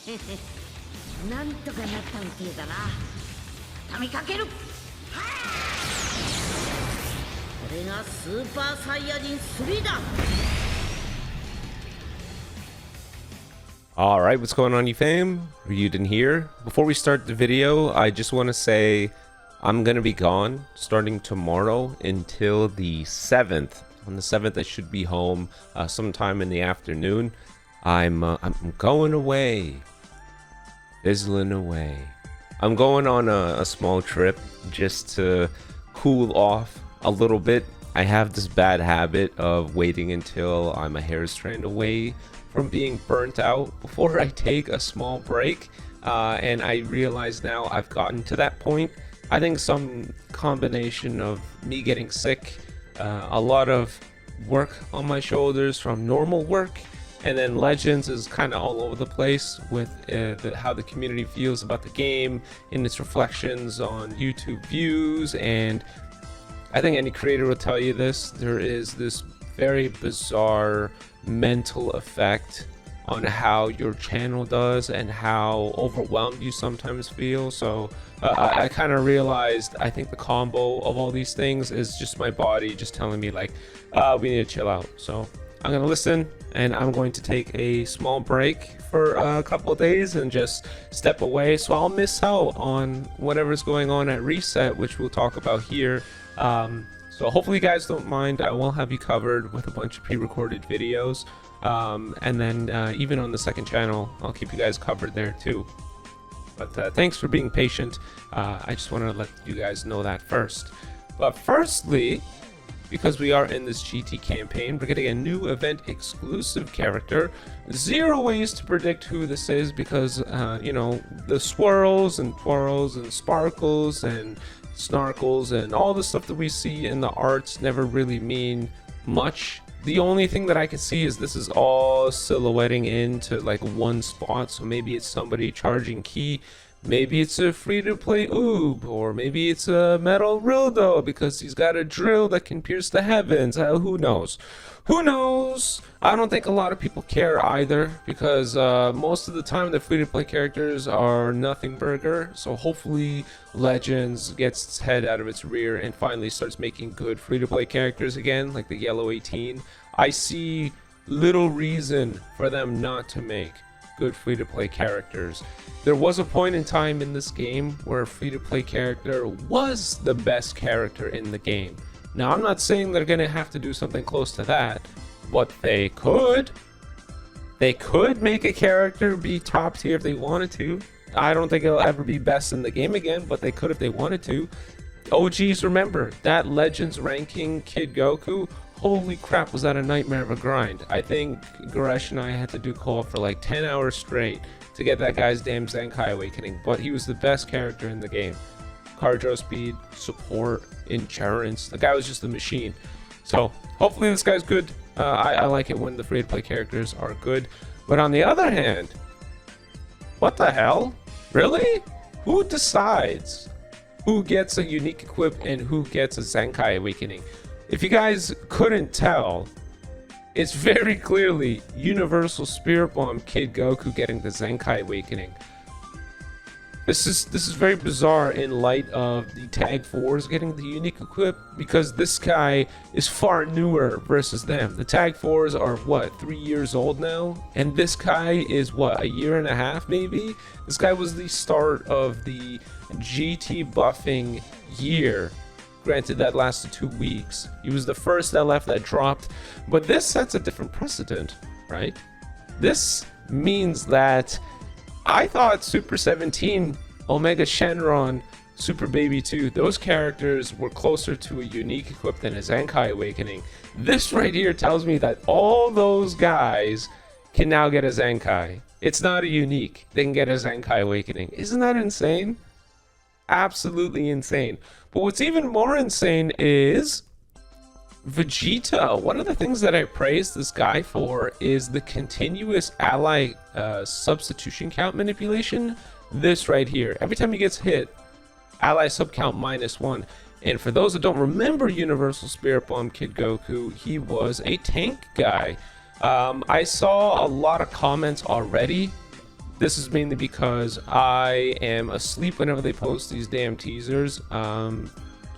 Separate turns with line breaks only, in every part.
なんとかなったみてえだな。畳みかける。これがスーパーサイヤ人3だ。
Alright, what's going on, you fam? Raiyuden here. Before we start the video, I just want to say I'm going to be gone starting tomorrow until the 7th. On the 7th, I should be home sometime in the afternoon. I'm going away. Fizzling away. I'm going on a small trip just to cool off a little bit. I have this bad habit of waiting until I'm a hair strand away from being burnt out before I take a small break, and I realize now I've gotten to that point. I think some combination of me getting sick, a lot of work on my shoulders from normal work, and then Legends is kind of all over the place with how the community feels about the game and its reflections on YouTube views. And I think any creator will tell you this, there is this very bizarre mental effect on how your channel does and how overwhelmed you sometimes feel. So I kind of realized, I think the combo of all these things is just my body just telling me like, we need to chill out. So I'm gonna listen, and I'm going to take a small break for a couple of days and just step away, so I'll miss out on whatever's going on at Reset, which we'll talk about here. So hopefully you guys don't mind. I will have you covered with a bunch of pre-recorded videos, and then even on the second channel I'll keep you guys covered there too. But thanks for being patient. I just want to let you guys know that first. But firstly, because we are in this GT campaign, we're getting a new event exclusive character. 0 ways to predict who this is, because you know, the swirls and twirls and sparkles and snarkles and all the stuff that we see in the arts never really mean much. The only thing that I can see is this is all silhouetting into like one spot, so maybe it's somebody charging ki, maybe it's a free-to-play oob, or maybe it's a metal Rildo because he's got a drill that can pierce the heavens. Who knows? Who knows? I don't think a lot of people care either, because most of the time the free-to-play characters are nothing burger. So hopefully Legends gets its head out of its rear and finally starts making good free-to-play characters again, like the Yellow 18. I see little reason for them not to make good free-to-play characters. There was a point in time in this game where a free-to-play character was the best character in the game. Now, I'm not saying they're gonna have to do something close to that, but they could. They could make a character be top tier if they wanted to. I don't think it'll ever be best in the game again, but they could if they wanted to. OGs, remember that Legends ranking Kid Goku? Holy crap, was that a nightmare of a grind. I think Goresh and I had to do co-op for like 10 hours straight to get that guy's damn Zenkai awakening, but he was the best character in the game. Cardio speed, support, endurance, the guy was just a machine. So hopefully this guy's good. I like it when the free-to-play characters are good. But on the other hand, what the hell? Really? Who decides who gets a unique equip and who gets a Zenkai awakening? If you guys couldn't tell, it's very clearly Universal Spirit Bomb Kid Goku getting the Zenkai awakening. This is very bizarre in light of the Tag 4s getting the unique equip, because this guy is far newer versus them. The Tag 4s are what, 3 years old now, and this guy is what, a year and a half maybe. This guy was the start of the GT buffing year. Granted, that lasted 2 weeks. He was the first LF that dropped, but this sets a different precedent, right? This means that I thought Super 17, Omega Shenron, Super Baby 2, those characters were closer to a unique equip than a Zenkai awakening. This right here tells me that all those guys can now get a Zenkai. It's not a unique. They can get a Zenkai awakening. Isn't that insane? Absolutely insane. But what's even more insane is Vegeta. One of the things that I praise this guy for is the continuous ally substitution count manipulation. This right here. Every time he gets hit, ally sub count -1. And for those that don't remember Universal Spirit Bomb Kid Goku, he was a tank guy. I saw a lot of comments already This is mainly because I am asleep whenever they post these damn teasers.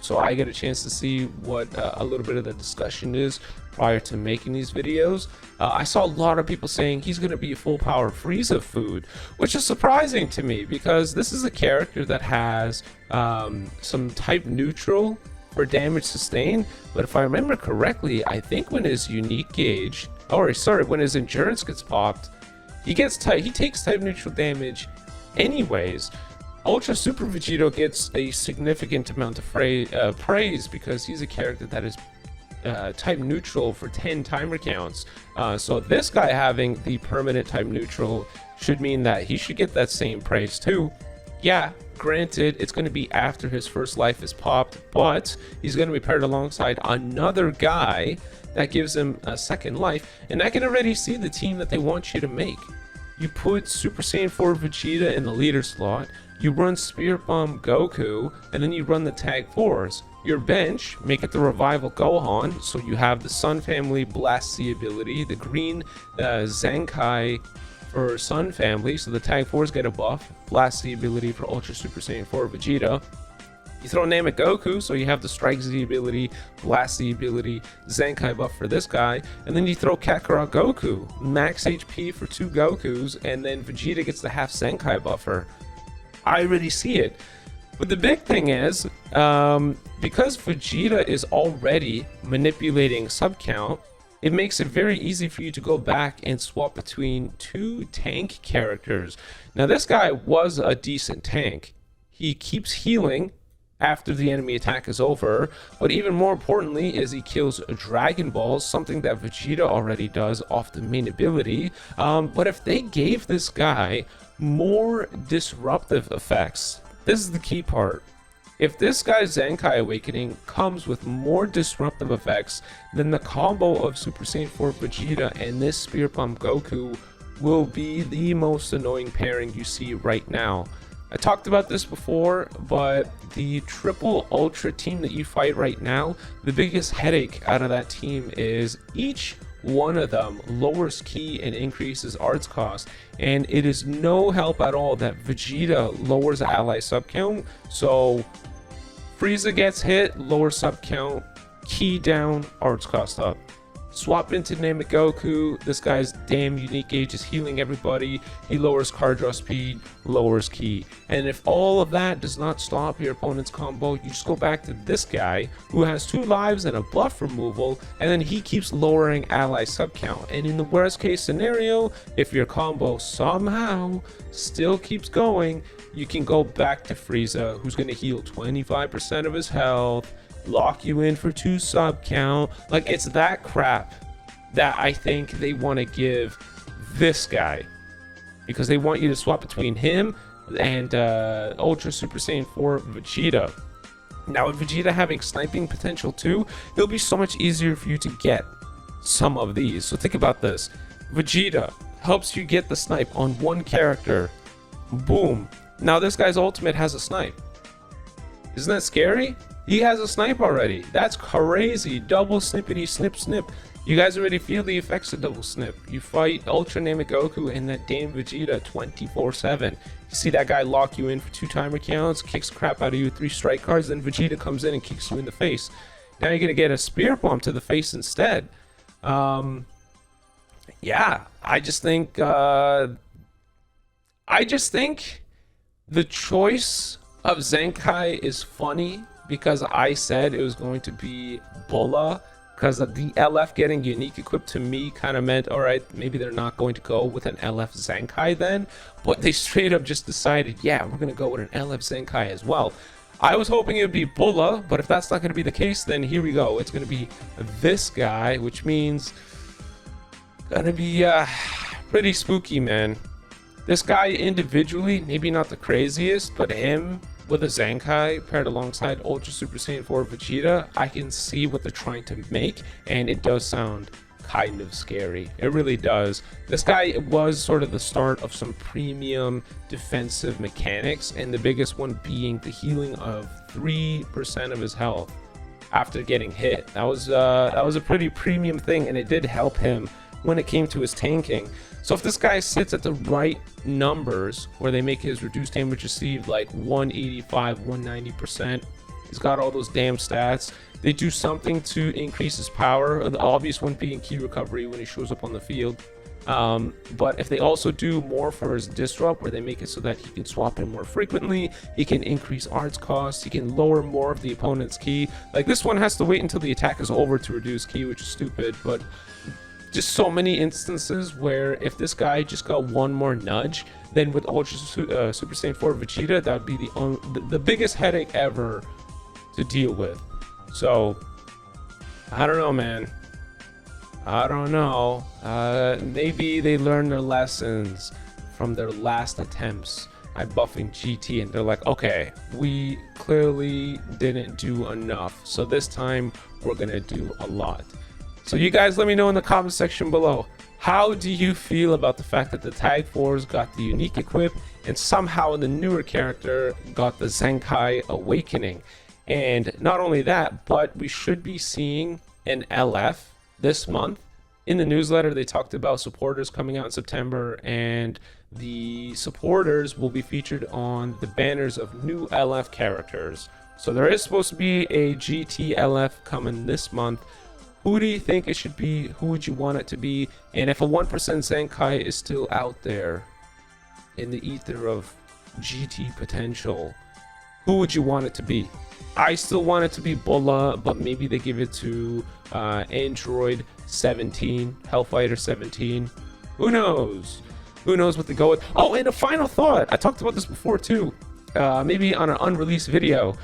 So I get a chance to see what a little bit of the discussion is prior to making these videos. I saw a lot of people saying he's going to be a full power Frieza food, which is surprising to me because this is a character that has some type neutral for damage sustained. But if I remember correctly, I think when his unique gauge, or sorry, when his endurance gets popped, he takes type neutral damage anyways. Ultra Super Vegito gets a significant amount of praise because he's a character that is type neutral for 10 timer counts. So this guy having the permanent type neutral should mean that he should get that same praise too. Yeah, granted, it's going to be after his first life is popped, but he's going to be paired alongside another guy that gives him a second life, and I can already see the team that they want you to make. You put Super Saiyan 4 Vegeta in the leader slot, you run Spirit Bomb Goku, and then you run the Tag 4s. Your bench, make it the Revival Gohan, so you have the Sun Family Blast the ability, the green Zenkai for Sun Family, so the Tag 4s get a buff, Blast the ability for Ultra Super Saiyan 4 Vegeta. You throw Namek Goku, so you have the Strike Z ability, Blast Z ability, Zenkai buff for this guy, and then you throw Kakarot Goku, max HP for 2 Gokus, and then Vegeta gets the half Zenkai buffer. I already see it. But the big thing is, because Vegeta is already manipulating sub count, it makes it very easy for you to go back and swap between 2 tank characters. Now this guy was a decent tank. He keeps healing after the enemy attack is over, but even more importantly is he kills Dragon Balls, something that Vegeta already does off the main ability. But if they gave this guy more disruptive effects, this is the key part. If this guy's Zenkai Awakening comes with more disruptive effects, then the combo of Super Saiyan 4 Vegeta and this Spirit Bomb Goku will be the most annoying pairing you see right now. I talked about this before, but the triple ultra team that you fight right now, the biggest headache out of that team is each one of them lowers ki and increases arts cost, and it is no help at all that Vegeta lowers ally sub count. So Frieza gets hit, lower sub count, ki down, arts cost up. Swap into Namek Goku, this guy's damn unique gauge is healing everybody, he lowers card draw speed, lowers ki. And if all of that does not stop your opponent's combo, you just go back to this guy who has 2 lives and a buff removal, and then he keeps lowering ally sub count. And in the worst case scenario, if your combo somehow still keeps going, you can go back to Frieza, who's going to heal 25% of his health, lock you in for 2 sub count. Like, it's that crap that I think they want to give this guy, because they want you to swap between him and Ultra Super Saiyan 4 Vegeta. Now with Vegeta having sniping potential too, it'll be so much easier for you to get some of these. So think about this. Vegeta helps you get the snipe on one character. Boom. Now this guy's ultimate has a snipe. Isn't that scary? He has a snipe already. That's crazy. Double snippety snip snip. You guys already feel the effects of double snip. You fight Ultra Namek Goku and that damn Vegeta 24/7. You see that guy lock you in for 2 timer counts, kicks crap out of you with 3 strike cards, then Vegeta comes in and kicks you in the face. Now you're gonna get a Spirit Bomb to the face instead. Yeah, I just think the choice of Zenkai is funny, because I said it was going to be Bulla, because of the LF getting unique equipped to me kind of meant, alright, maybe they're not going to go with an LF Zenkai then, but they straight up just decided, yeah, we're going to go with an LF Zenkai as well. I was hoping it would be Bulla, but if that's not going to be the case, then here we go. It's going to be this guy, which means going to be pretty spooky, man. This guy individually, maybe not the craziest, but him with a Zenkai paired alongside Ultra Super Saiyan 4 Vegeta, I can see what they're trying to make, and it does sound kind of scary. It really does. This guy was sort of the start of some premium defensive mechanics, and the biggest one being the healing of 3% of his health after getting hit. That was a pretty premium thing, and it did help him when it came to his tanking. So if this guy sits at the right numbers where they make his reduced damage received like 185, 190%, he's got all those damn stats. They do something to increase his power, the obvious one being key recovery when he shows up on the field. But if they also do more for his disrupt, where they make it so that he can swap in more frequently, he can increase arts costs, he can lower more of the opponent's ki. Like this one has to wait until the attack is over to reduce ki, which is stupid, but just so many instances where if this guy just got one more nudge, then with Ultra Super Saiyan 4 Vegeta, that would be the biggest headache ever to deal with. So I don't know, man. I don't know. Maybe they learned their lessons from their last attempts at buffing GT, and they're like, okay, we clearly didn't do enough, so this time we're gonna do a lot. So you guys let me know in the comment section below, how do you feel about the fact that the Tag Force got the unique equip and somehow the newer character got the Zenkai Awakening? And not only that, but we should be seeing an LF this month. In the newsletter, they talked about supporters coming out in September, and the supporters will be featured on the banners of new LF characters. So there is supposed to be a GT LF coming this month. Who do you think it should be? Who would you want it to be? And if a 1% Zenkai is still out there in the ether of GT potential, who would you want it to be? I still want it to be Bulla, but maybe they give it to Android 17, Hellfighter 17. Who knows? Who knows what to go with? Oh, and a final thought. I talked about this before too. Maybe on an unreleased video.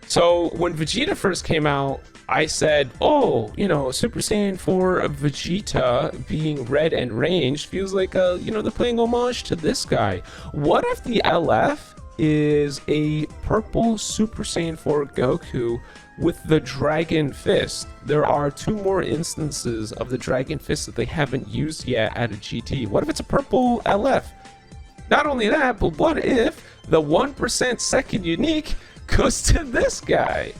So when Vegeta first came out, I said, oh, you know, Super Saiyan 4 Vegeta being red and ranged feels like, you know, they're playing homage to this guy. What if the LF is a purple Super Saiyan 4 Goku with the Dragon Fist? There are 2 more instances of the Dragon Fist that they haven't used yet at a GT. What if it's a purple LF? Not only that, but what if the 1% second unique goes to this guy?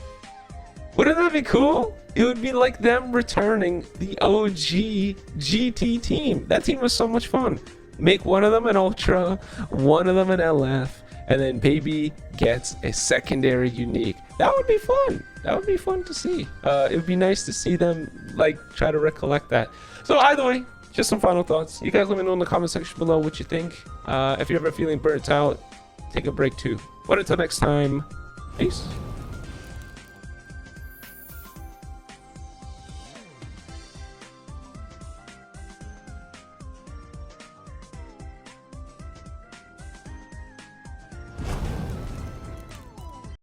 Wouldn't that be cool? It would be like them returning the OG GT team. That team was so much fun. Make one of them an Ultra, one of them an LF, and then Baby gets a secondary unique. That would be fun. That would be fun to see. It would be nice to see them like try to recollect that. So either way, just some final thoughts. You guys let me know in the comment section below what you think. If you're ever feeling burnt out, take a break too. But until next time, peace.